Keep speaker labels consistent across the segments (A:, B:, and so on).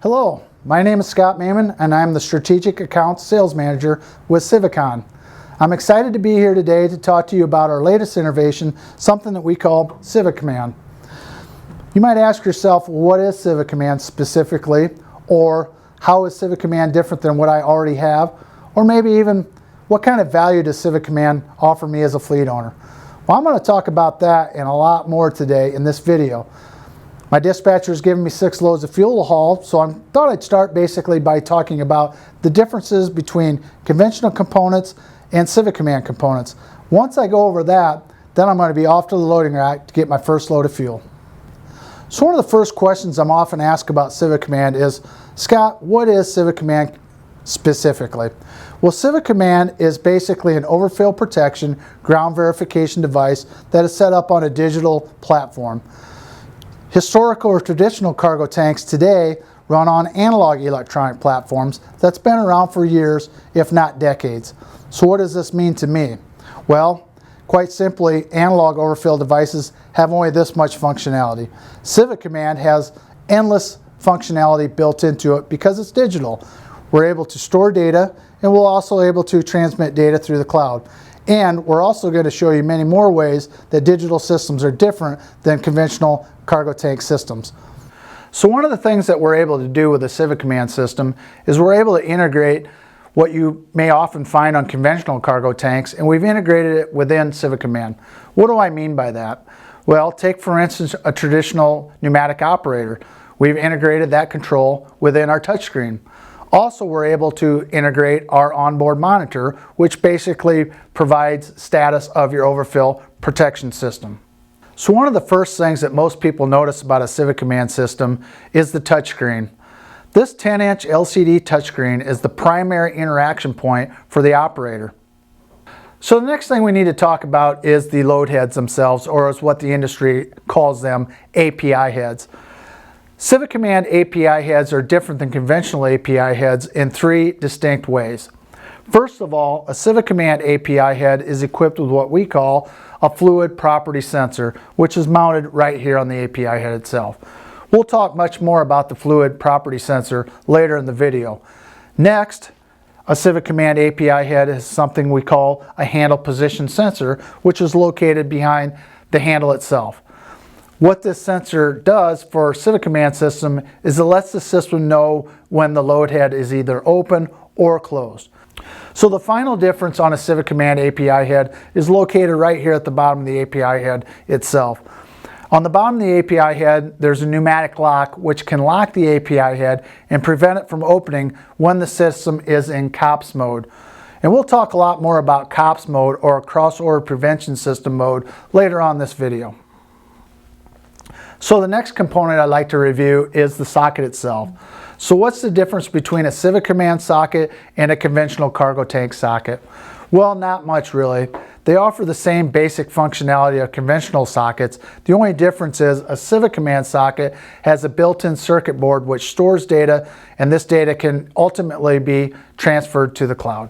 A: Hello, my name is Scott Mehman and I'm the Strategic Accounts Sales Manager with Civacon. I'm excited to be here today to talk to you about our latest innovation, something that we call CivaCommand. You might ask yourself, what is CivaCommand specifically, or how is CivaCommand different than what I already have, or maybe even what kind of value does CivaCommand offer me as a fleet owner? Well, I'm going to talk about that and a lot more today in this video. My dispatcher has given me 6 loads of fuel to haul, so I thought I'd start basically by talking about the differences between conventional components and CivaCommand components. Once I go over that, then I'm going to be off to the loading rack to get my first load of fuel. So one of the first questions I'm often asked about CivaCommand is, Scott, what is CivaCommand specifically? Well, CivaCommand is basically an overfill protection ground verification device that is set up on a digital platform. Historical or traditional cargo tanks today run on analog electronic platforms that's been around for years, if not decades. So what does this mean to me? Well, quite simply, analog overfill devices have only this much functionality. CivaCommand has endless functionality built into it because it's digital. We're able to store data, and we're also able to transmit data through the cloud. And we're also going to show you many more ways that digital systems are different than conventional cargo tank systems. So one of the things that we're able to do with the CivaCommand system is we're able to integrate what you may often find on conventional cargo tanks, and we've integrated it within CivaCommand. What do I mean by that? Well, take for instance a traditional pneumatic operator. We've integrated that control within our touchscreen. Also, we're able to integrate our onboard monitor, which basically provides status of your overfill protection system. So one of the first things that most people notice about a CivaCommand system is the touchscreen. This 10-inch LCD touchscreen is the primary interaction point for the operator. So the next thing we need to talk about is the load heads themselves, or as what the industry calls them, API heads. CivaCommand API heads are different than conventional API heads in 3 distinct ways. First of all, a CivaCommand API head is equipped with what we call a fluid property sensor, which is mounted right here on the API head itself. We'll talk much more about the fluid property sensor later in the video. Next, a CivaCommand API head is something we call a handle position sensor, which is located behind the handle itself. What this sensor does for a CivaCommand system is it lets the system know when the load head is either open or closed. So the final difference on a CivaCommand API head is located right here at the bottom of the API head itself. On the bottom of the API head, there's a pneumatic lock which can lock the API head and prevent it from opening when the system is in COPS mode. And we'll talk a lot more about COPS mode, or cross-order prevention system mode, later on in this video. So the next component I'd like to review is the socket itself. So what's the difference between a CivaCommand socket and a conventional cargo tank socket? Well, not much really. They offer the same basic functionality of conventional sockets. The only difference is a CivaCommand socket has a built-in circuit board which stores data, and this data can ultimately be transferred to the cloud.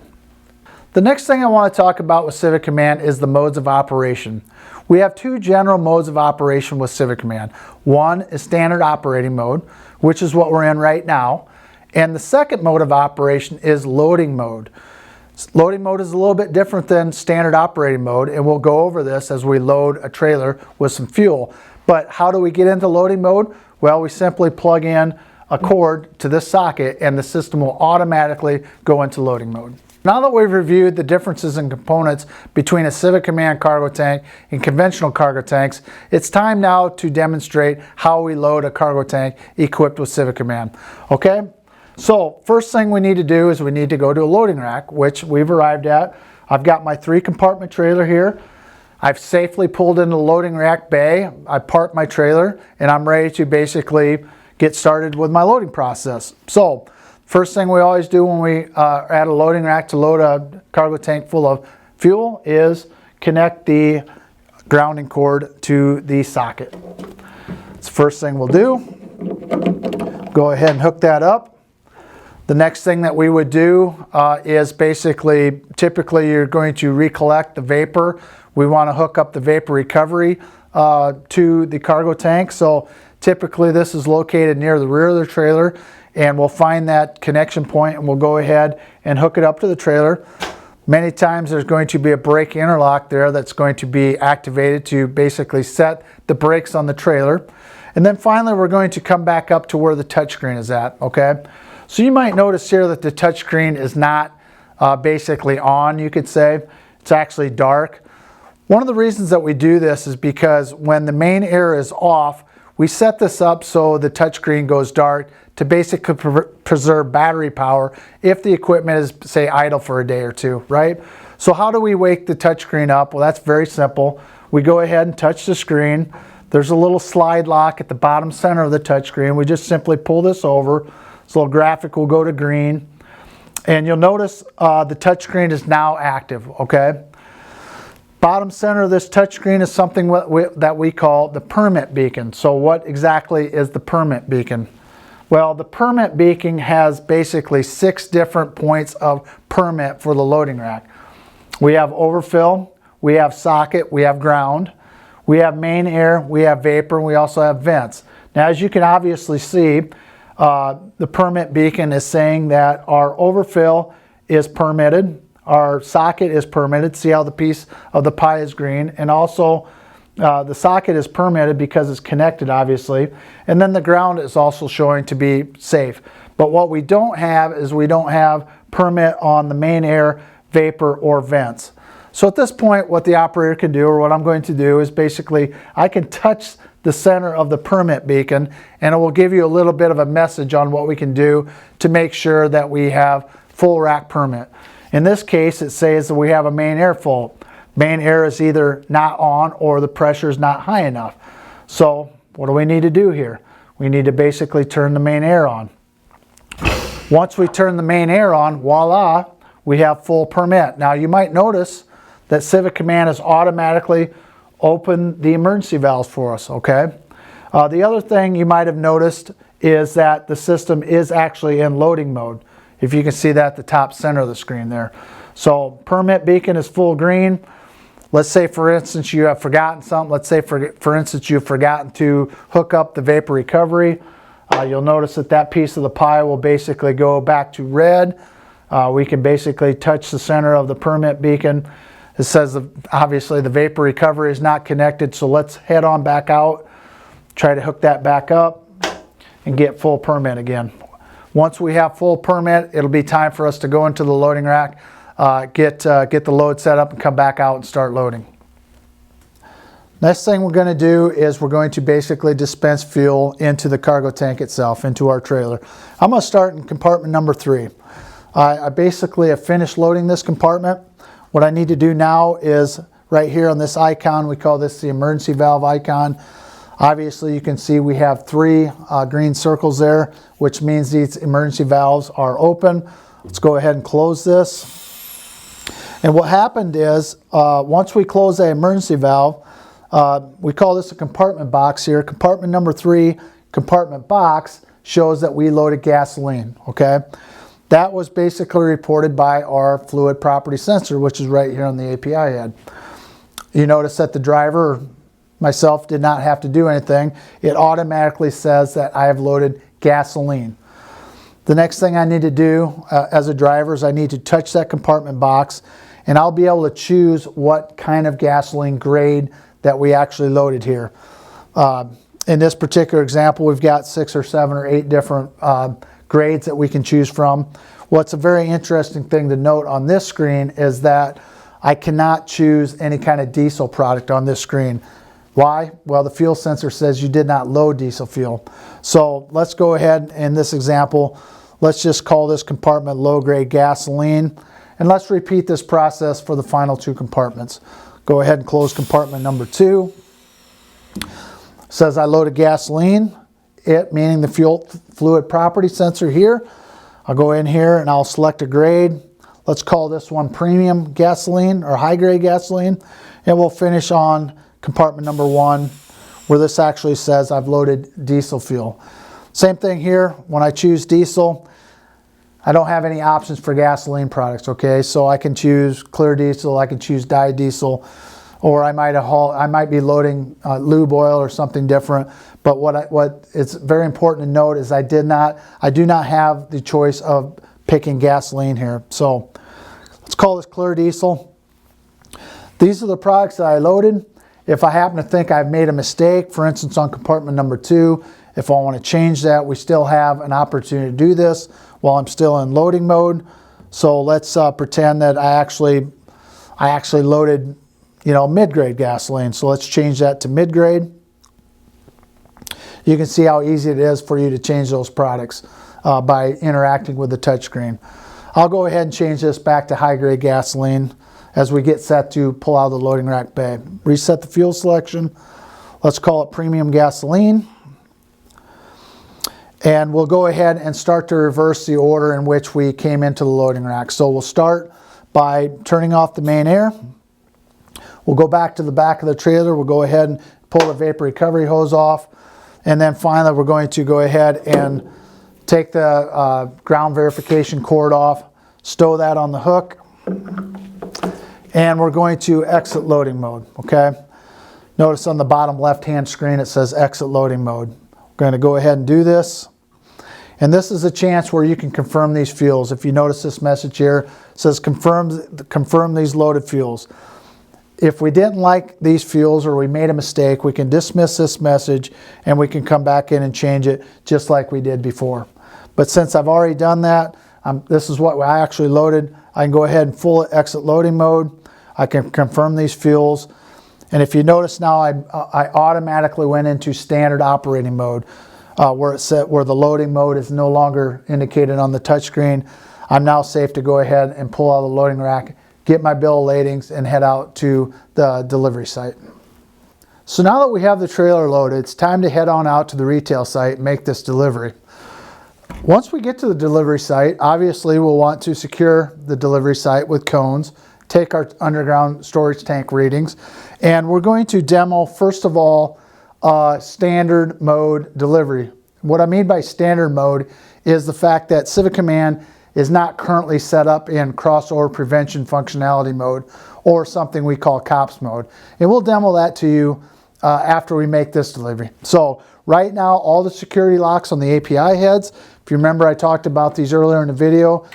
A: The next thing I want to talk about with CivaCommand is the modes of operation. We have 2 general modes of operation with CivaCommand. One is standard operating mode, which is what we're in right now. And the second mode of operation is loading mode. Loading mode is a little bit different than standard operating mode, and we'll go over this as we load a trailer with some fuel. But how do we get into loading mode? Well, we simply plug in a cord to this socket and the system will automatically go into loading mode. Now that we've reviewed the differences in components between a CivaCommand cargo tank and conventional cargo tanks, it's time now to demonstrate how we load a cargo tank equipped with CivaCommand. Okay? So first thing we need to do is we need to go to a loading rack, which we've arrived at. I've got my 3-compartment trailer here. I've safely pulled into the loading rack bay. I parked my trailer and I'm ready to basically get started with my loading process. So first thing we always do when we are at a loading rack to load a cargo tank full of fuel is connect the grounding cord to the socket. That's the first thing we'll do. Go ahead and hook that up. The next thing that we would do is basically, typically you're going to recollect the vapor. We want to hook up the vapor recovery to the cargo tank. So typically this is located near the rear of the trailer, and we'll find that connection point and we'll go ahead and hook it up to the trailer. Many times there's going to be a brake interlock there that's going to be activated to basically set the brakes on the trailer. And then finally we're going to come back up to where the touchscreen is at, okay? So you might notice here that the touchscreen is not basically on, you could say. It's actually dark. One of the reasons that we do this is because when the main air is off, we set this up so the touchscreen goes dark to basically preserve battery power if the equipment is, say, idle for a day or two, right? So how do we wake the touchscreen up? Well, that's very simple. We go ahead and touch the screen. There's a little slide lock at the bottom center of the touchscreen. We just simply pull this over. This little graphic will go to green. And you'll notice the touchscreen is now active, okay? Bottom center of this touchscreen is something that we call the permit beacon. So what exactly is the permit beacon? Well, the permit beacon has basically 6 different points of permit for the loading rack. We have overfill, we have socket, we have ground, we have main air, we have vapor, and we also have vents. Now, as you can obviously see, the permit beacon is saying that our overfill is permitted, our socket is permitted. See how the piece of the pie is green, and also the socket is permitted because it's connected, obviously, and then the ground is also showing to be safe. But what we don't have is we don't have permit on the main air, vapor, or vents. So at this point, what the operator can do, or what I'm going to do, is basically I can touch the center of the permit beacon and it will give you a little bit of a message on what we can do to make sure that we have full rack permit. In this case, it says that we have a main air full. Main air is either not on or the pressure is not high enough. So what do we need to do here? We need to basically turn the main air on. Once we turn the main air on, voila, we have full permit. Now you might notice that CivaCommand has automatically opened the emergency valves for us, okay? The other thing you might have noticed is that the system is actually in loading mode. If you can see that at the top center of the screen there. So permit beacon is full green. Let's say, for instance, you have forgotten something. Let's say, for instance, you've forgotten to hook up the vapor recovery. You'll notice that that piece of the pie will basically go back to red. We can basically touch the center of the permit beacon. It says, obviously, the vapor recovery is not connected, so let's head on back out, try to hook that back up, and get full permit again. Once we have full permit, it'll be time for us to go into the loading rack, get the load set up and come back out and start loading. Next thing we're going to do is we're going to basically dispense fuel into the cargo tank itself, into our trailer. I'm going to start in compartment number 3. I basically have finished loading this compartment. What I need to do now is right here on this icon, we call this the emergency valve icon. Obviously you can see we have 3 green circles there, which means these emergency valves are open. Let's go ahead and close this. And what happened is, once we close the emergency valve, we call this a compartment box here. Compartment number 3, compartment box, shows that we loaded gasoline, okay? That was basically reported by our fluid property sensor, which is right here on the API head. You notice that the driver, myself, did not have to do anything. It automatically says that I have loaded gasoline. The next thing I need to do as a driver is I need to touch that compartment box, and I'll be able to choose what kind of gasoline grade that we actually loaded here. In this particular example, we've got 6 or 7 or 8 different grades that we can choose from. What's a very interesting thing to note on this screen is that I cannot choose any kind of diesel product on this screen. Why? Well, the fuel sensor says you did not load diesel fuel. So let's go ahead, in this example, let's just call this compartment low grade gasoline, and let's repeat this process for the final 2 compartments. Go ahead and close compartment number 2. It says I loaded gasoline. It, meaning the fuel fluid property sensor here. I'll go in here and I'll select a grade. Let's call this one premium gasoline or high grade gasoline. And we'll finish on compartment number 1, where this actually says I've loaded diesel fuel. Same thing here. When I choose diesel, I don't have any options for gasoline products, okay? So I can choose clear diesel, I can choose dyed diesel. or I might be loading lube oil or something different. But what it's very important to note is I do not have the choice of picking gasoline here. So let's call this clear diesel. These are the products that I loaded. If I happen to think I've made a mistake, for instance on compartment number 2, if I want to change that, we still have an opportunity to do this while I'm still in loading mode. So let's pretend that I actually loaded, mid-grade gasoline. So let's change that to mid-grade. You can see how easy it is for you to change those products by interacting with the touchscreen. I'll go ahead and change this back to high-grade gasoline as we get set to pull out of the loading rack bay. Reset the fuel selection. Let's call it premium gasoline. And we'll go ahead and start to reverse the order in which we came into the loading rack. So we'll start by turning off the main air. We'll go back to the back of the trailer. We'll go ahead and pull the vapor recovery hose off. And then finally, we're going to go ahead and take the ground verification cord off, stow that on the hook, and we're going to exit loading mode, okay? Notice on the bottom left-hand screen it says exit loading mode. We're going to go ahead and do this. And this is a chance where you can confirm these fuels. If you notice this message here, it says confirm these loaded fuels. If we didn't like these fuels or we made a mistake, we can dismiss this message and we can come back in and change it just like we did before. But since I've already done that, this is what I actually loaded. I can go ahead and full exit loading mode. I can confirm these fuels. And if you notice now, I automatically went into standard operating mode where the loading mode is no longer indicated on the touchscreen. I'm now safe to go ahead and pull out of the loading rack, get my bill of ladings, and head out to the delivery site. So now that we have the trailer loaded, it's time to head on out to the retail site and make this delivery. Once we get to the delivery site, obviously we'll want to secure the delivery site with cones, take our underground storage tank readings, and we're going to demo, first of all, standard mode delivery. What I mean by standard mode is the fact that CivaCommand is not currently set up in crossover prevention functionality mode or something we call COPS mode. And we'll demo that to you after we make this delivery. So right now, all the security locks on the API heads, if you remember I talked about these earlier in the video,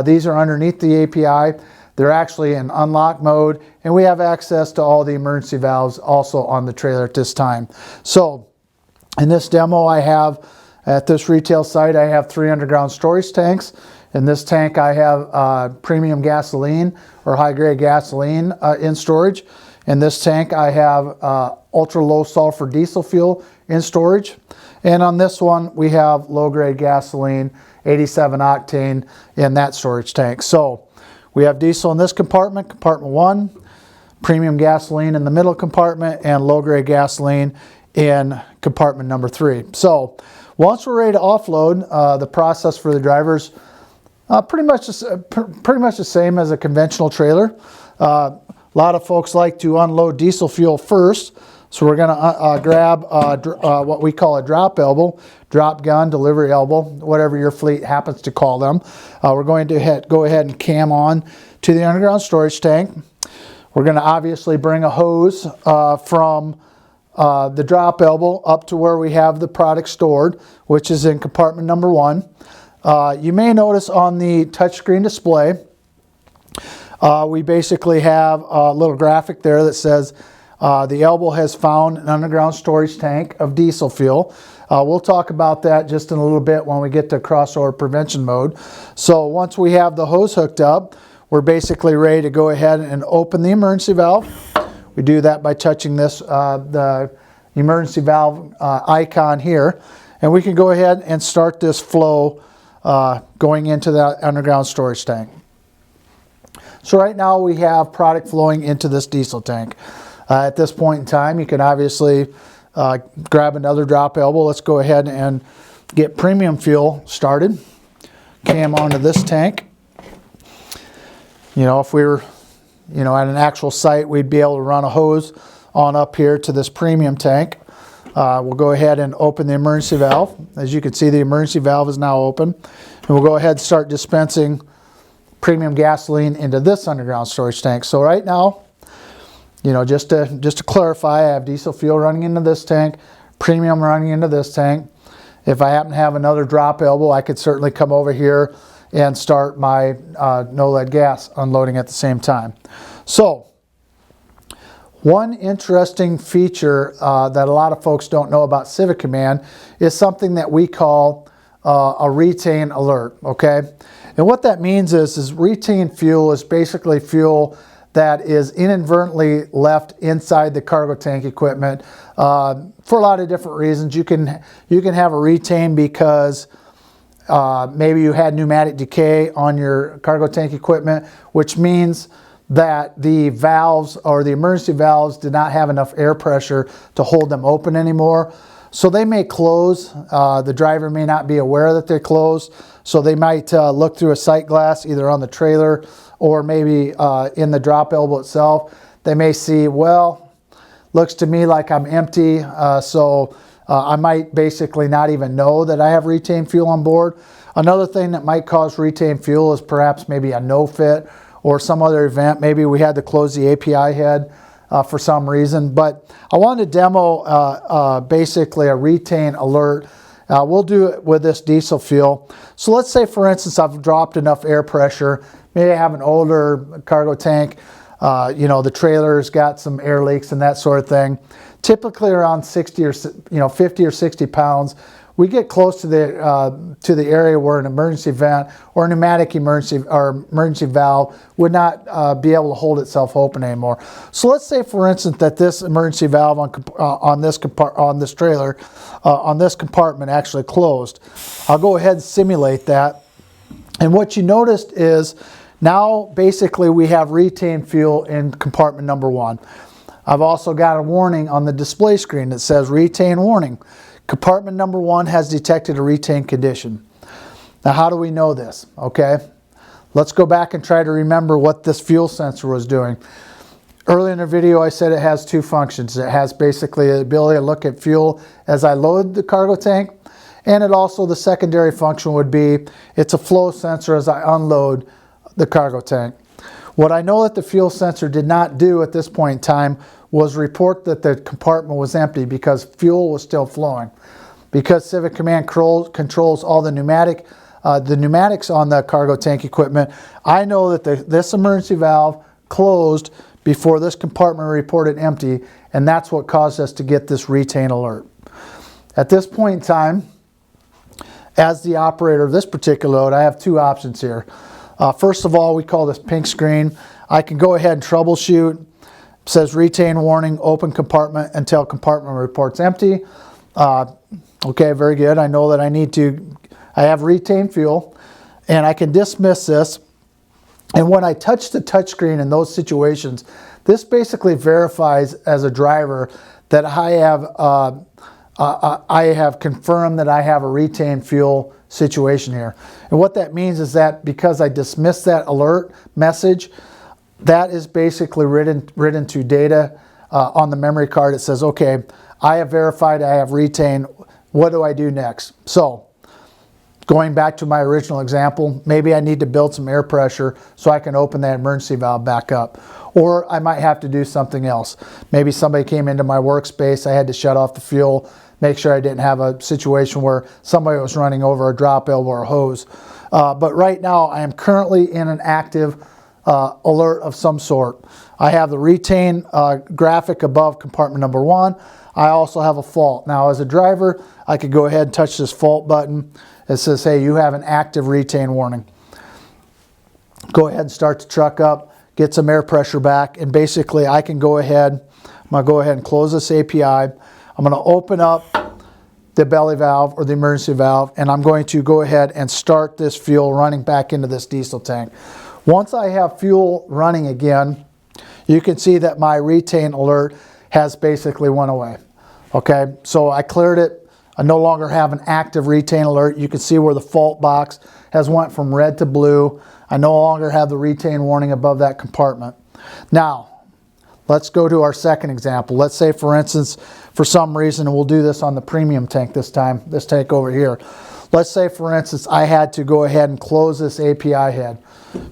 A: these are underneath the API. They're actually in unlock mode, and we have access to all the emergency valves also on the trailer at this time. So in this demo I have, at this retail site, I have 3 underground storage tanks. In this tank I have premium gasoline or high-grade gasoline in storage. In this tank I have ultra-low sulfur diesel fuel in storage. And on this one we have low-grade gasoline, 87 octane in that storage tank. So we have diesel in this compartment, compartment 1, premium gasoline in the middle compartment, and low-grade gasoline in compartment number 3. So once we're ready to offload, the process for the drivers pretty much the same as a conventional trailer. A lot of folks like to unload diesel fuel first, so we're going to grab what we call a drop elbow, drop gun, delivery elbow, whatever your fleet happens to call them. We're going to go ahead and cam on to the underground storage tank. We're going to obviously bring a hose from the drop elbow up to where we have the product stored, which is in compartment number 1. You may notice on the touchscreen display, we basically have a little graphic there that says the elbow has found an underground storage tank of diesel fuel. We'll talk about that just in a little bit when we get to crossover prevention mode. So once we have the hose hooked up, we're basically ready to go ahead and open the emergency valve. We do that by touching this, the emergency valve icon here, and we can go ahead and start this flow going into that underground storage tank. So right now we have product flowing into this diesel tank. At this point in time, you can obviously grab another drop elbow. Let's go ahead and get premium fuel started. Cam onto this tank. You know, if we were, at an actual site, we'd be able to run a hose on up here to this premium tank. We'll go ahead and open the emergency valve. As you can see, the emergency valve is now open. And we'll go ahead and start dispensing premium gasoline into this underground storage tank. So right now, just to clarify, I have diesel fuel running into this tank, premium running into this tank. If I happen to have another drop elbow, I could certainly come over here and start my no lead gas unloading at the same time. So one interesting feature that a lot of folks don't know about CivaCommand is something that we call a retain alert, okay? And what that means is retain fuel is basically fuel that is inadvertently left inside the cargo tank equipment for a lot of different reasons. You can have a retain because maybe you had pneumatic decay on your cargo tank equipment, which means that the valves or the emergency valves did not have enough air pressure to hold them open anymore. So they may close. The driver may not be aware that they're closed. So they might look through a sight glass either on the trailer or maybe in the drop elbow itself. They may see, well, looks to me like I'm empty. So I might basically not even know that I have retained fuel on board. Another thing that might cause retained fuel is perhaps maybe a no fit or some other event. Maybe we had to close the API head for some reason. But I wanted to demo basically a retain alert. We'll do it with this diesel fuel. So let's say, for instance, I've dropped enough air pressure. Maybe I have an older cargo tank. The trailer's got some air leaks and that sort of thing. Typically around 60 or 50 or 60 pounds. We get close to the area where an emergency vent or a pneumatic emergency valve would not be able to hold itself open anymore. So let's say, for instance, that this emergency valve on this trailer, on this compartment actually closed. I'll go ahead and simulate that. And what you noticed is now basically we have retained fuel in compartment number 1. I've also got a warning on the display screen that says retain warning. Compartment number 1 has detected a retain condition. Now, how do we know this? Okay, let's go back and try to remember what this fuel sensor was doing. Earlier in the video, I said it has 2 functions. It has basically the ability to look at fuel as I load the cargo tank, and it also, the secondary function would be, it's a flow sensor as I unload the cargo tank. What I know that the fuel sensor did not do at this point in time was report that the compartment was empty because fuel was still flowing. Because CivaCommand controls all the pneumatics on the cargo tank equipment, I know that this emergency valve closed before this compartment reported empty, and that's what caused us to get this retain alert. At this point in time, as the operator of this particular load, I have 2 options here. First of all, we call this pink screen. I can go ahead and troubleshoot. It says retain warning, open compartment until compartment reports empty. Okay, very good. I know that I have retained fuel, and I can dismiss this. And when I touch the touchscreen in those situations, this basically verifies as a driver that I have confirmed that I have a retained fuel situation here. And what that means is that because I dismissed that alert message, that is basically written to data on the memory card. It says, okay, I have verified I have retained. What do I do next? So going back to my original example, maybe I need to build some air pressure so I can open that emergency valve back up. Or I might have to do something else. Maybe somebody came into my workspace, I had to shut off the fuel, make sure I didn't have a situation where somebody was running over a drop elbow or a hose. But right now I am currently in an active alert of some sort. I have the retain graphic above compartment number 1. I also have a fault. Now as a driver, I could go ahead and touch this fault button. It says, hey, you have an active retain warning. Go ahead and start the truck up, get some air pressure back, and basically I can go ahead, I'm going to go ahead and close this API. I'm going to open up the belly valve or the emergency valve, and I'm going to go ahead and start this fuel running back into this diesel tank. Once I have fuel running again, you can see that my retain alert has basically went away. Okay, so I cleared it. I no longer have an active retain alert. You can see where the fault box has went from red to blue. I no longer have the retain warning above that compartment. Now, let's go to our second example. Let's say, for instance, for some reason, and we'll do this on the premium tank this time, this tank over here. Let's say, for instance, I had to go ahead and close this API head.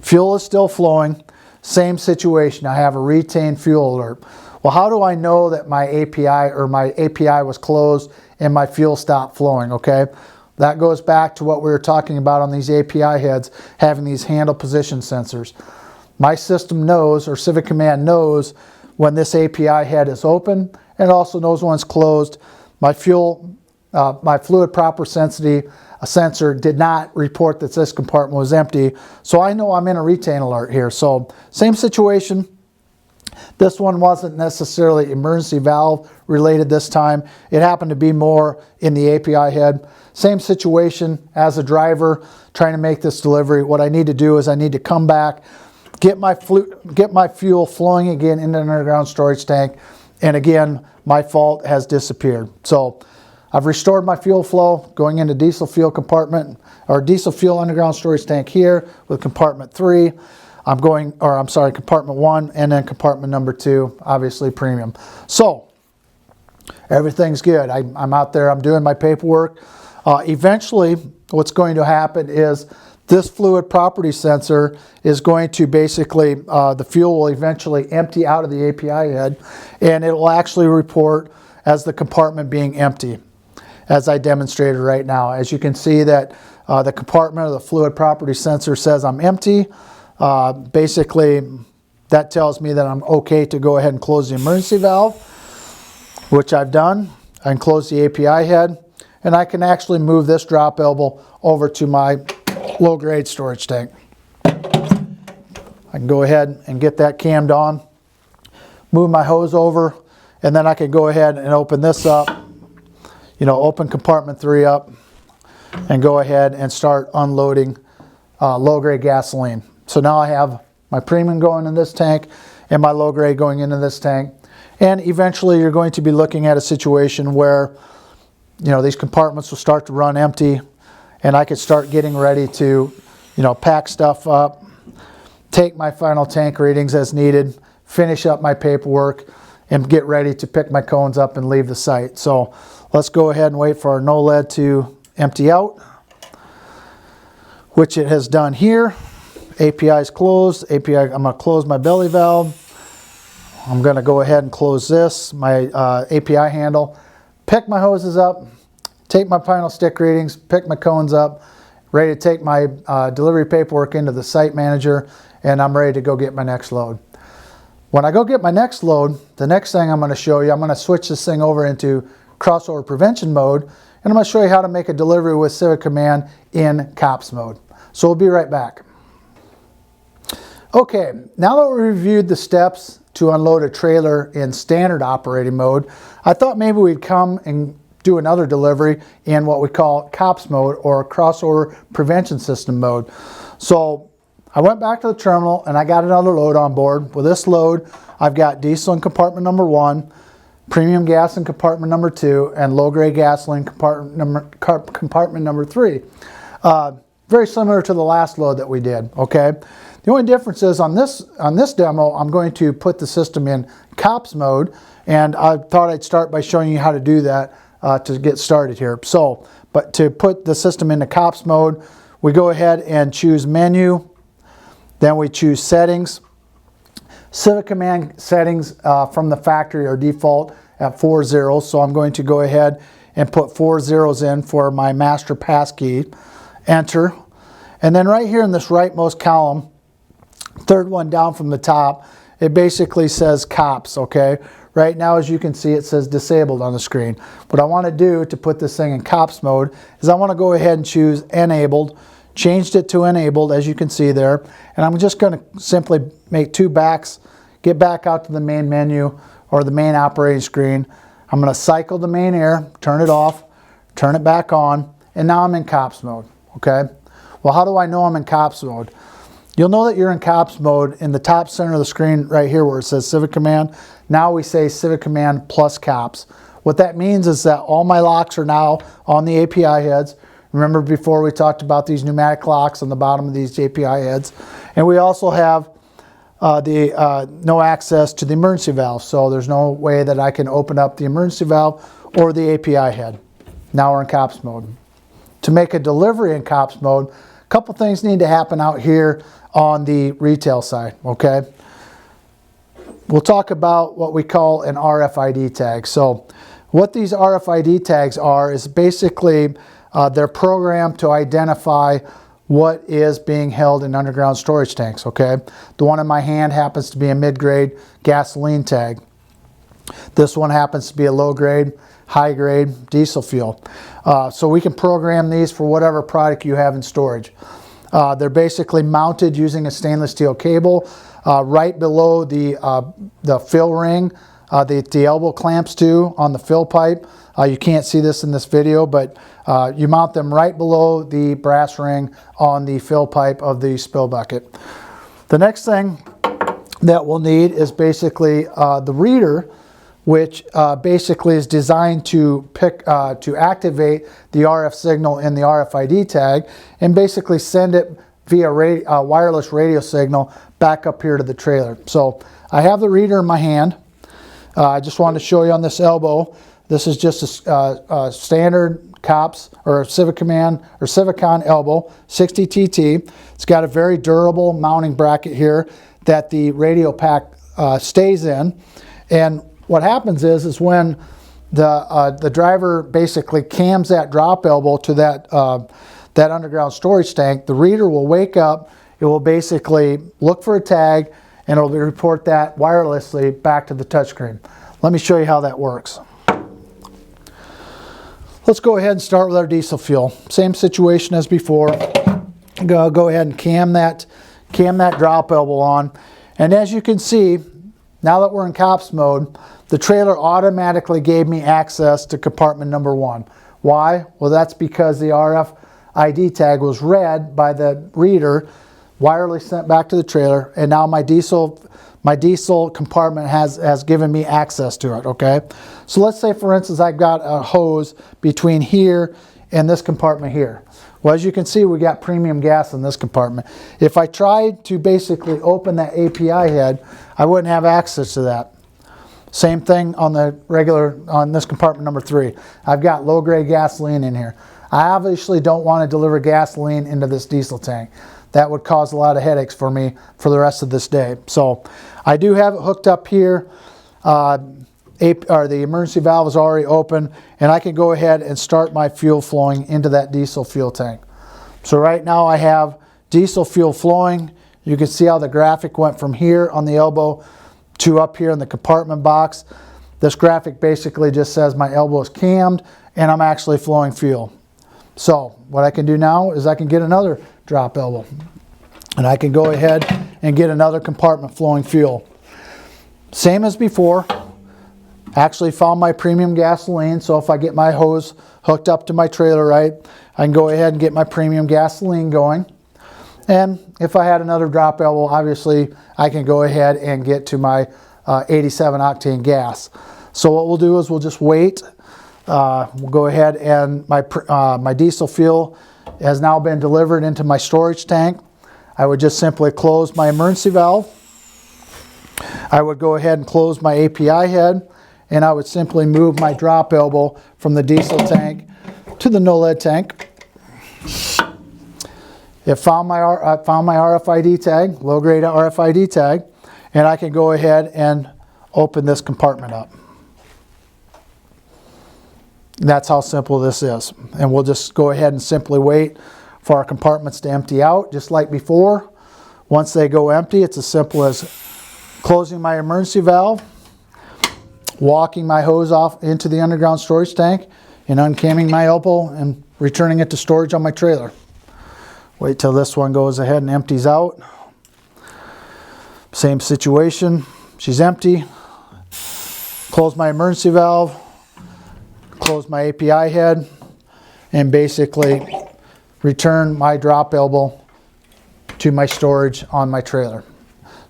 A: Fuel is still flowing. Same situation, I have a retained fuel alert. Well, how do I know that my API was closed and my fuel stopped flowing, okay? That goes back to what we were talking about on these API heads, having these handle position sensors. My system knows, or CivaCommand knows, when this API head is open, and it also knows when it's closed. My fluid property sensor did not report that this compartment was empty, so I know I'm in a retain alert here. So same situation. This one wasn't necessarily emergency valve related this time. It happened to be more in the API head. Same situation as a driver trying to make this delivery. What I need to do is I need to come back, get my fuel flowing again into an underground storage tank, and again, my fault has disappeared. So I've restored my fuel flow going into diesel fuel compartment, or diesel fuel underground storage tank here with compartment 3. Compartment 1, and then compartment number 2, obviously premium. So everything's good. I'm out there, I'm doing my paperwork. Eventually, what's going to happen is this fluid property sensor is going to basically, the fuel will eventually empty out of the API head, and it will actually report as the compartment being empty, as I demonstrated right now. As you can see that the compartment of the fluid property sensor says I'm empty. Basically, that tells me that I'm okay to go ahead and close the emergency valve, which I've done. I can close the API head, and I can actually move this drop elbow over to my low-grade storage tank. I can go ahead and get that cammed on, move my hose over, and then I can go ahead and open this up, open compartment 3 up, and go ahead and start unloading low-grade gasoline. So now I have my premium going in this tank and my low grade going into this tank. And eventually you're going to be looking at a situation where, these compartments will start to run empty, and I could start getting ready to, pack stuff up, take my final tank readings as needed, finish up my paperwork, and get ready to pick my cones up and leave the site. So let's go ahead and wait for our no lead to empty out, which it has done here. API is closed. I'm going to close my belly valve. I'm going to go ahead and close this, my API handle, pick my hoses up, take my final stick readings, pick my cones up, ready to take my delivery paperwork into the site manager, and I'm ready to go get my next load. When I go get my next load, the next thing I'm going to show you, I'm going to switch this thing over into crossover prevention mode, and I'm going to show you how to make a delivery with CivaCommand in COPS mode. So we'll be right back. Okay, now that we reviewed the steps to unload a trailer in standard operating mode, I thought maybe we'd come and do another delivery in what we call COPS mode, or crossover prevention system mode. So I went back to the terminal and I got another load on board. With this load, I've got diesel in compartment number 1, premium gas in compartment number 2, and low-grade gasoline compartment number 3. Very similar to the last load that we did, okay? The only difference is on this demo, I'm going to put the system in COPS mode, and I thought I'd start by showing you how to do that to get started here. So, but to put the system into COPS mode, we go ahead and choose menu, then we choose settings. CivaCommand settings from the factory are default at 4 zeros, so I'm going to go ahead and put 4 zeros in for my master passkey, enter, and then right here in this rightmost column, third one down from the top, it basically says COPS, okay? Right now, as you can see, it says disabled on the screen. What I want to do to put this thing in COPS mode is I want to go ahead and choose enabled, changed it to enabled, as you can see there, and I'm just going to simply make 2 backs, get back out to the main menu or the main operating screen. I'm going to cycle the main air, turn it off, turn it back on, and now I'm in COPS mode, okay? Well, how do I know I'm in COPS mode? You'll know that you're in COPS mode in the top center of the screen right here where it says CivaCommand. Now we say CivaCommand plus COPS. What that means is that all my locks are now on the API heads. Remember before we talked about these pneumatic locks on the bottom of these API heads. And we also have no access to the emergency valve. So there's no way that I can open up the emergency valve or the API head. Now we're in COPS mode. To make a delivery in COPS mode, couple things need to happen out here on the retail side, okay? We'll talk about what we call an RFID tag. So what these RFID tags are is basically they're programmed to identify what is being held in underground storage tanks, okay? The one in my hand happens to be a mid-grade gasoline tag. This one happens to be a low-grade, high-grade diesel fuel. So we can program these for whatever product you have in storage. They're basically mounted using a stainless steel cable right below the fill ring, the elbow clamps too on the fill pipe. You can't see this in this video, but you mount them right below the brass ring on the fill pipe of the spill bucket. The next thing that we'll need is basically the reader, which basically is designed to activate the RF signal in the RFID tag and basically send it via wireless radio signal back up here to the trailer. So I have the reader in my hand. I just wanted to show you on this elbow. This is just a standard COPS or CivaCommand or Civacon elbow, 60 TT. It's got a very durable mounting bracket here that the radio pack stays in. And what happens is when the driver basically cams that drop elbow to that underground storage tank, the reader will wake up. It will basically look for a tag and it will report that wirelessly back to the touchscreen. Let me show you how that works. Let's go ahead and start with our diesel fuel. Same situation as before. Go ahead and cam that drop elbow on. And as you can see, now that we're in COPS mode, the trailer automatically gave me access to compartment number 1. Why? Well, that's because the RFID tag was read by the reader, wirelessly sent back to the trailer, and now my diesel compartment has given me access to it, okay? So let's say, for instance, I've got a hose between here and this compartment here. Well, as you can see, we got premium gas in this compartment. If I tried to basically open that API head, I wouldn't have access to that. Same thing on on this compartment number 3. I've got low-grade gasoline in here. I obviously don't want to deliver gasoline into this diesel tank. That would cause a lot of headaches for me for the rest of this day. So I do have it hooked up here. The emergency valve is already open, and I can go ahead and start my fuel flowing into that diesel fuel tank. So right now I have diesel fuel flowing. You can see how the graphic went from here on the elbow to up here in the compartment box. This graphic basically just says my elbow is cammed and I'm actually flowing fuel. So what I can do now is I can get another drop elbow and I can go ahead and get another compartment flowing fuel. Same as before. Actually found my premium gasoline, so if I get my hose hooked up to my trailer right, I can go ahead and get my premium gasoline going. And if I had another drop elbow, obviously I can go ahead and get to my 87 octane gas. So what we'll do is we'll just wait. We'll go ahead and my diesel fuel has now been delivered into my storage tank. I would just simply close my emergency valve. I would go ahead and close my API head, and I would simply move my drop elbow from the diesel tank to the no-lead tank. I found my RFID tag, low-grade RFID tag, and I can go ahead and open this compartment up. That's how simple this is. And we'll just go ahead and simply wait for our compartments to empty out, just like before. Once they go empty, it's as simple as closing my emergency valve, walking my hose off into the underground storage tank, and uncamming my elbow and returning it to storage on my trailer. Wait till this one goes ahead and empties out. Same situation. She's empty. Close my emergency valve, close my API head, and basically return my drop elbow to my storage on my trailer.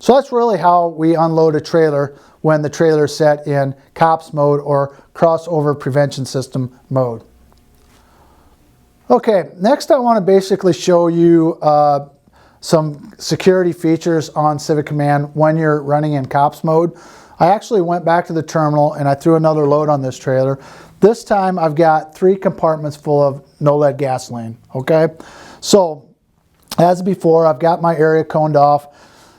A: So that's really how we unload a trailer when the trailer is set in COPS mode or crossover prevention system mode. Okay, next I want to basically show you some security features on CivaCommand when you're running in COPS mode. I actually went back to the terminal and I threw another load on this trailer. This time I've got 3 compartments full of no-lead gasoline, okay? So As before, I've got my area coned off.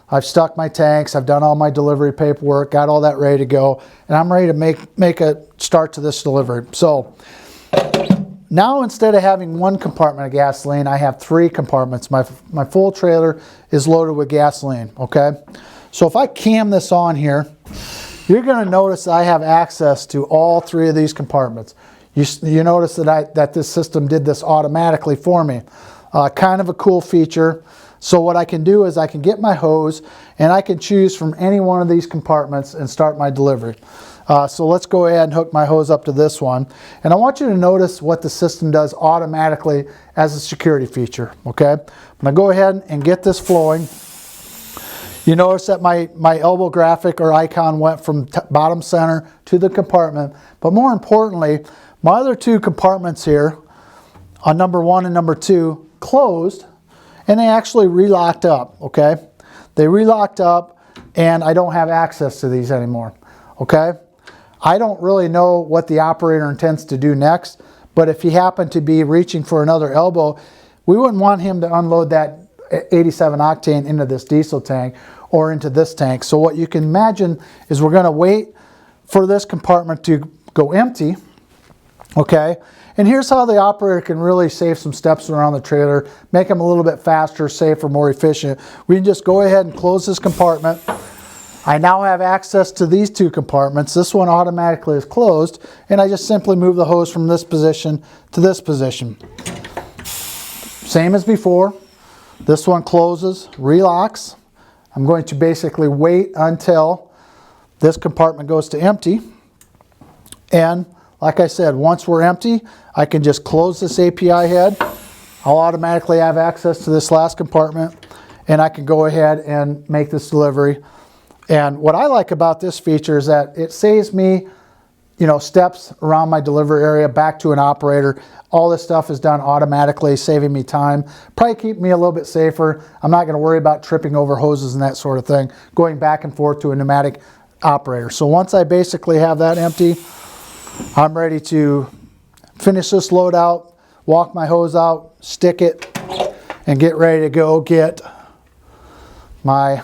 A: I've stuck my tanks. I've done all my delivery paperwork, got all that ready to go, and I'm ready to make a start to this delivery. So now instead of having one compartment of gasoline, I have 3 compartments. My full trailer is loaded with gasoline, okay? So if I cam this on here, you're going to notice I have access to all 3 of these compartments. You notice that this system did this automatically for me. Kind of a cool feature. So what I can do is I can get my hose and I can choose from any one of these compartments and start my delivery. So let's go ahead and hook my hose up to this one. And I want you to notice what the system does automatically as a security feature, okay? I'm going to go ahead and get this flowing. You notice that my elbow graphic or icon went from bottom center to the compartment. But more importantly, my other 2 compartments here on number 1 and number 2 closed, and they actually relocked up, okay? They relocked up, and I don't have access to these anymore, okay? I don't really know what the operator intends to do next, but if he happened to be reaching for another elbow, we wouldn't want him to unload that 87 octane into this diesel tank or into this tank. So what you can imagine is we're going to wait for this compartment to go empty, okay? And here's how the operator can really save some steps around the trailer, make them a little bit faster, safer, more efficient. We can just go ahead and close this compartment. I now have access to these 2 compartments. This one automatically is closed, and I just simply move the hose from this position to this position. Same as before. This one closes, relocks. I'm going to basically wait until this compartment goes to empty. And like I said, once we're empty, I can just close this API head. I'll automatically have access to this last compartment, and I can go ahead and make this delivery. And what I like about this feature is that it saves me, steps around my delivery area back to an operator. All this stuff is done automatically, saving me time. Probably keep me a little bit safer. I'm not going to worry about tripping over hoses and that sort of thing, going back and forth to a pneumatic operator. So once I basically have that empty, I'm ready to finish this load out, walk my hose out, stick it, and get ready to go get my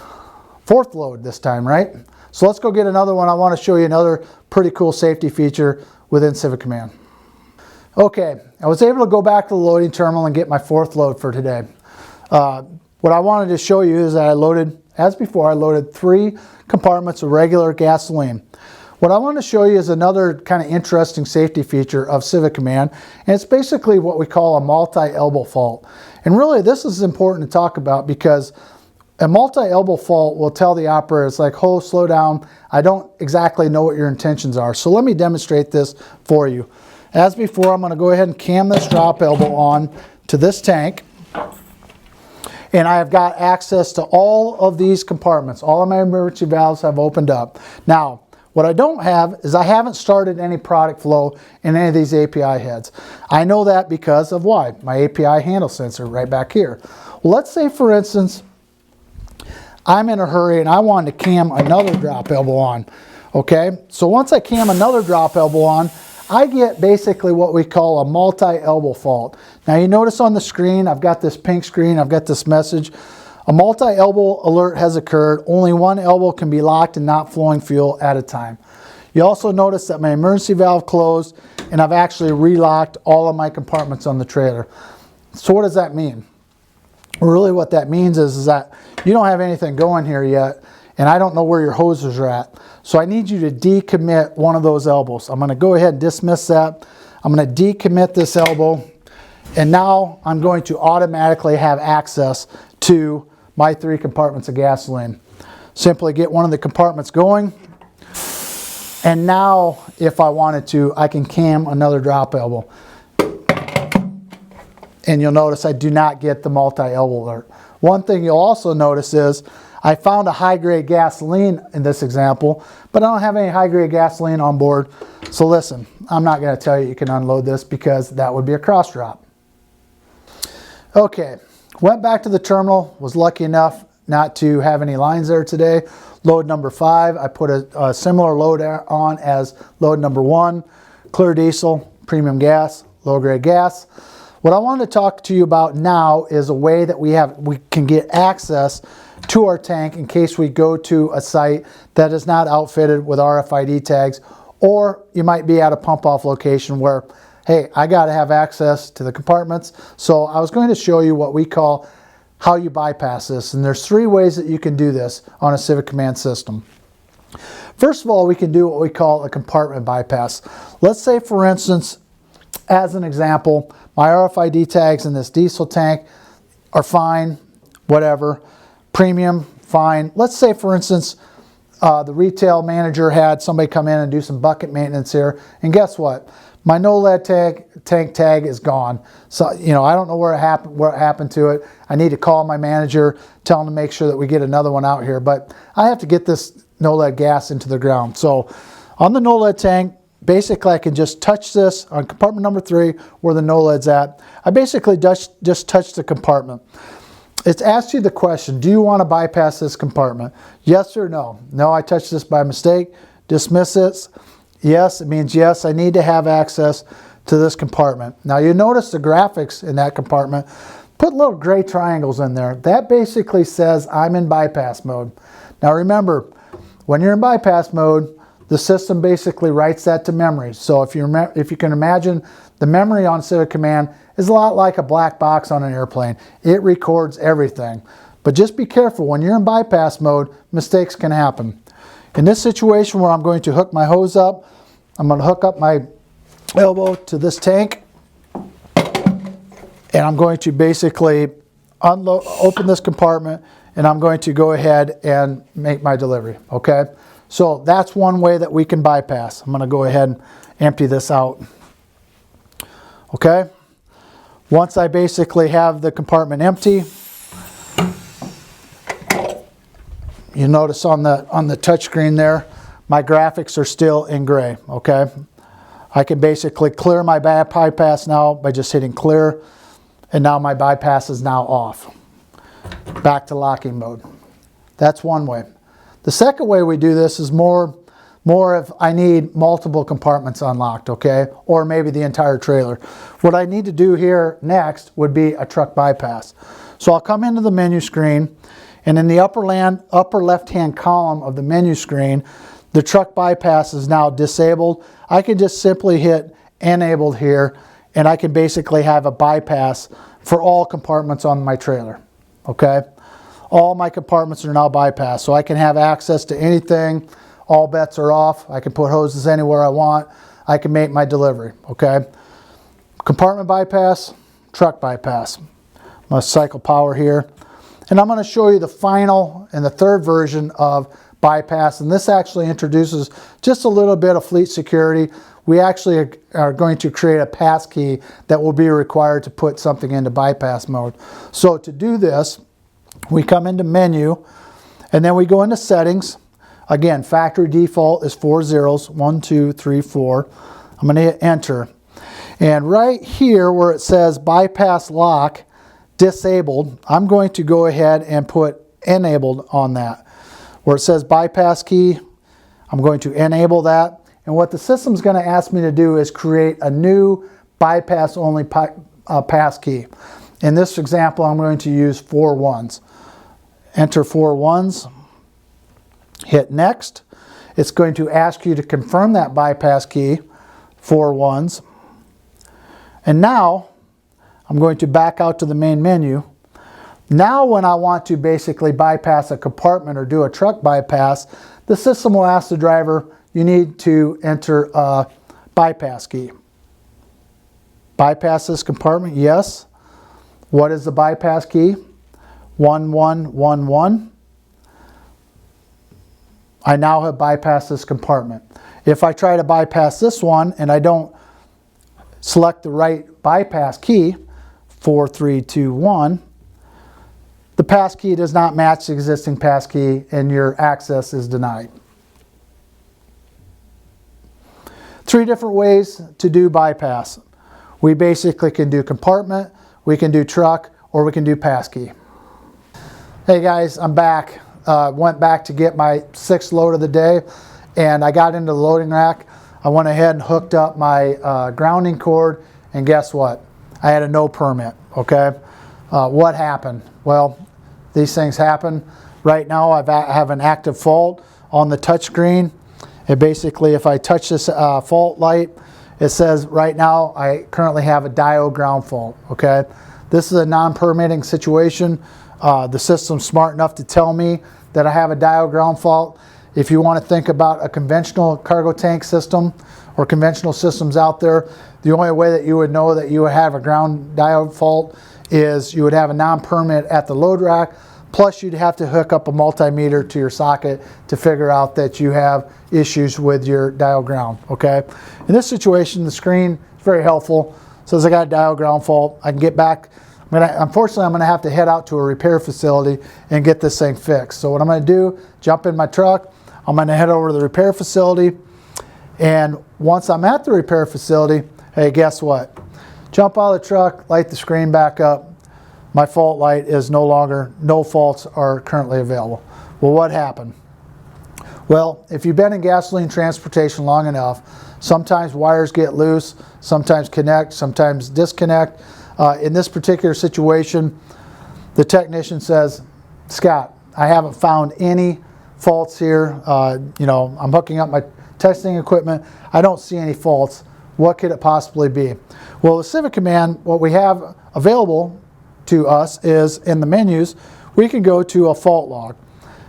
A: 4th load this time, right? So let's go get another one. I want to show you another pretty cool safety feature within CivaCommand. Okay, I was able to go back to the loading terminal and get my 4th load for today. What I wanted to show you is that I loaded, as before, I loaded 3 compartments of regular gasoline. What I want to show you is another kind of interesting safety feature of CivaCommand, and it's basically what we call a multi-elbow fault. And really this is important to talk about because a multi-elbow fault will tell the operator, it's like, oh, slow down, I don't exactly know what your intentions are. So let me demonstrate this for you. As before, I'm going to go ahead and cam this drop elbow on to this tank. And I have got access to all of these compartments. All of my emergency valves have opened up. Now, what I don't have is I haven't started any product flow in any of these API heads. I know that because of why? My API handle sensor right back here. Well, let's say, for instance, I'm in a hurry and I wanted to cam another drop elbow on. Okay, so once I cam another drop elbow on, I get basically what we call a multi-elbow fault. Now you notice on the screen, I've got this pink screen, I've got this message. A multi-elbow alert has occurred. Only one elbow can be locked and not flowing fuel at a time. You also notice that my emergency valve closed and I've actually relocked all of my compartments on the trailer. So what does that mean? Really what that means is that you don't have anything going here yet, and I don't know where your hoses are at. So I need you to decommit one of those elbows. I'm going to go ahead and dismiss that. I'm going to decommit this elbow, and now I'm going to automatically have access to my 3 compartments of gasoline. Simply get one of the compartments going, and now if I wanted to, I can cam another drop elbow. And you'll notice I do not get the multi-elbow alert. One thing you'll also notice is I found a high-grade gasoline in this example, but I don't have any high-grade gasoline on board. So listen, I'm not going to tell you can unload this because that would be a cross drop. Okay, went back to the terminal, was lucky enough not to have any lines there today. Load number 5, I put a similar load on as load number 1, clear diesel, premium gas, low-grade gas. What I want to talk to you about now is a way that we can get access to our tank in case we go to a site that is not outfitted with RFID tags, or you might be at a pump off location where, hey, I got to have access to the compartments. So I was going to show you what we call how you bypass this, and there's 3 ways that you can do this on a CivaCommand system. First of all, we can do what we call a compartment bypass. Let's say, for instance, as an example, my RFID tags in this diesel tank are fine, whatever. Premium, fine. Let's say, for instance, the retail manager had somebody come in and do some bucket maintenance here, and guess what? My no-lead tank tag is gone. So, you know, I don't know what happened to it. I need to call my manager, tell him to make sure that we get another one out here, but I have to get this no-lead gas into the ground. So on the no-lead tank, basically I can just touch this on compartment number 3 where the no-lead's at. I basically just touch the compartment. It's asked you the question, do you want to bypass this compartment? Yes or no? No, I touched this by mistake. Dismiss it. Yes, it means yes, I need to have access to this compartment. Now you notice the graphics in that compartment, put little gray triangles in there. That basically says I'm in bypass mode. Now remember, when you're in bypass mode, the system basically writes that to memory. So if you can imagine, the memory on CivaCommand is a lot like a black box on an airplane. It records everything. But just be careful, when you're in bypass mode, mistakes can happen. In this situation where I'm going to hook my hose up, I'm going to hook up my elbow to this tank, and I'm going to basically open this compartment, and I'm going to go ahead and make my delivery, okay? So that's one way that we can bypass. I'm going to go ahead and empty this out, okay? Once I basically have the compartment empty, you notice on the touch screen there, my graphics are still in gray, okay? I can basically clear my bypass now by just hitting clear, and now my bypass is now off. Back to locking mode. That's one way. The second way we do this is more if I need multiple compartments unlocked, okay? Or maybe the entire trailer. What I need to do here next would be a truck bypass. So I'll come into the menu screen, and in the upper left-hand column of the menu screen, the truck bypass is now disabled. I can just simply hit enabled here, and I can basically have a bypass for all compartments on my trailer, okay? All my compartments are now bypassed, so I can have access to anything. All bets are off. I can put hoses anywhere I want. I can make my delivery, okay? Compartment bypass, truck bypass. I'm going to cycle power here. And I'm going to show you the final and the third version of bypass, and this actually introduces just a little bit of fleet security. We actually are going to create a pass key that will be required to put something into bypass mode. So to do this, we come into menu, and then we go into settings. Again, factory default is 4 zeros, 1, 2, 3, 4. I'm going to hit enter. And right here where it says bypass lock disabled, I'm going to go ahead and put enabled on that. Where it says bypass key, I'm going to enable that. And what the system's going to ask me to do is create a new bypass only pass key. In this example, I'm going to use 4 ones. Enter 4 ones. Hit next. It's going to ask you to confirm that bypass key, 4 ones. And now I'm going to back out to the main menu. Now when I want to basically bypass a compartment or do a truck bypass, the system will ask the driver, you need to enter a bypass key. Bypass this compartment, yes. What is the bypass key? 1111. I now have bypassed this compartment. If I try to bypass this one and I don't select the right bypass key, 4321, the pass key does not match the existing pass key and your access is denied. 3 different ways to do bypass. We basically can do compartment, we can do truck, or we can do pass key. Hey guys, I'm back. Went back to get my 6th load of the day, and I got into the loading rack. I went ahead and hooked up my grounding cord, and guess what? I had a no permit, okay? What happened? Well, these things happen. Right now I have an active fault on the touchscreen. It basically, if I touch this fault light, it says right now I currently have a diode ground fault, okay? This is a non-permitting situation. The system's smart enough to tell me that I have a diode ground fault. If you want to think about a conventional cargo tank system or conventional systems out there, the only way that you would know that you would have a ground diode fault is you would have a non-permit at the load rack, plus you'd have to hook up a multimeter to your socket to figure out that you have issues with your diode ground, okay? In this situation, the screen is very helpful. Says I got a diode ground fault. I can get back. Unfortunately, I'm going to have to head out to a repair facility and get this thing fixed. So what I'm going to do, jump in my truck, I'm going to head over to the repair facility, and once I'm at the repair facility, hey, guess what? Jump out of the truck, light the screen back up. My fault light is no longer, no faults are currently available. Well, what happened? Well, if you've been in gasoline transportation long enough, sometimes wires get loose, sometimes connect, sometimes disconnect. In this particular situation, the technician says, Scott, I haven't found any faults here. You know, I'm hooking up my testing equipment. I don't see any faults. What could it possibly be? Well, the CivaCommand, what we have available to us is in the menus, we can go to a fault log.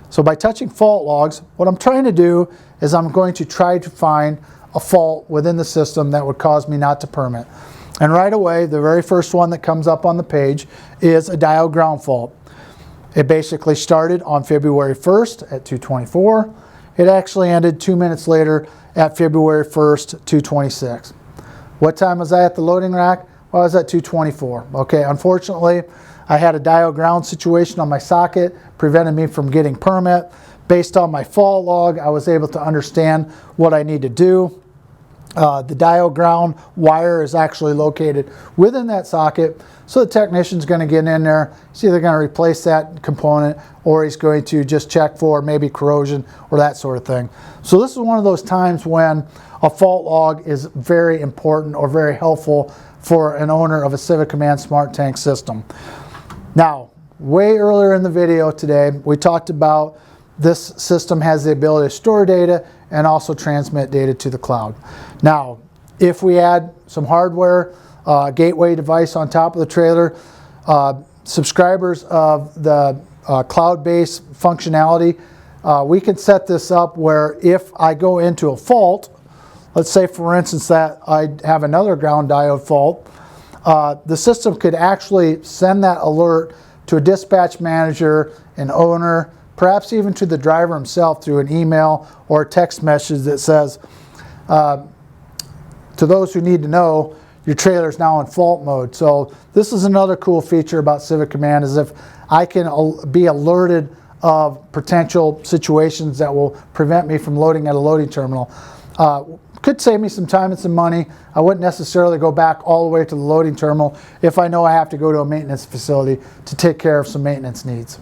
A: So by touching fault logs, what I'm trying to do is I'm going to try to find a fault within the system that would cause me not to permit. And right away, the very first one that comes up on the page is a diode ground fault. It basically started on February 1st at 2:24. It actually ended 2 minutes later at February 1st, 2:26. What time was I at the loading rack? Well, I was at 2:24. Okay, unfortunately, I had a diode ground situation on my socket, prevented me from getting permit. Based on my fault log, I was able to understand what I need to do. The diode ground wire is actually located within that socket, so the technician's going to get in there. He's either going to replace that component or he's going to just check for maybe corrosion or that sort of thing. So this is one of those times when a fault log is very important or very helpful for an owner of a CivaCommand Smart Tank system. Now, way earlier in the video today, we talked about this system has the ability to store data and also transmit data to the cloud. Now, if we add some hardware, gateway device on top of the trailer, subscribers of the cloud-based functionality, we can set this up where if I go into a fault, let's say for instance that I have another ground diode fault, the system could actually send that alert to a dispatch manager, an owner, perhaps even to the driver himself through an email or a text message that says, to those who need to know, your trailer is now in fault mode. So this is another cool feature about CivaCommand, is if I can be alerted of potential situations that will prevent me from loading at a loading terminal. Could save me some time and some money. I wouldn't necessarily go back all the way to the loading terminal if I know I have to go to a maintenance facility to take care of some maintenance needs.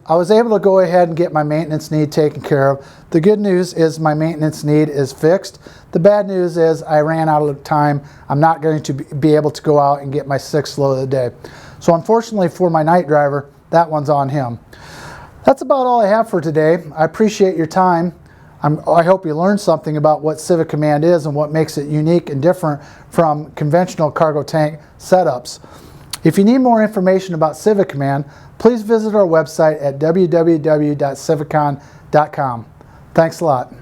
A: I was able to go ahead and get my maintenance need taken care of. The good news is my maintenance need is fixed. The bad news is I ran out of time. I'm not going to be able to go out and get my 6th load of the day. So unfortunately for my night driver, that one's on him. That's about all I have for today. I appreciate your time. I hope you learned something about what CivaCommand is and what makes it unique and different from conventional cargo tank setups. If you need more information about CivaCommand, please visit our website at www.civacon.com. Thanks a lot.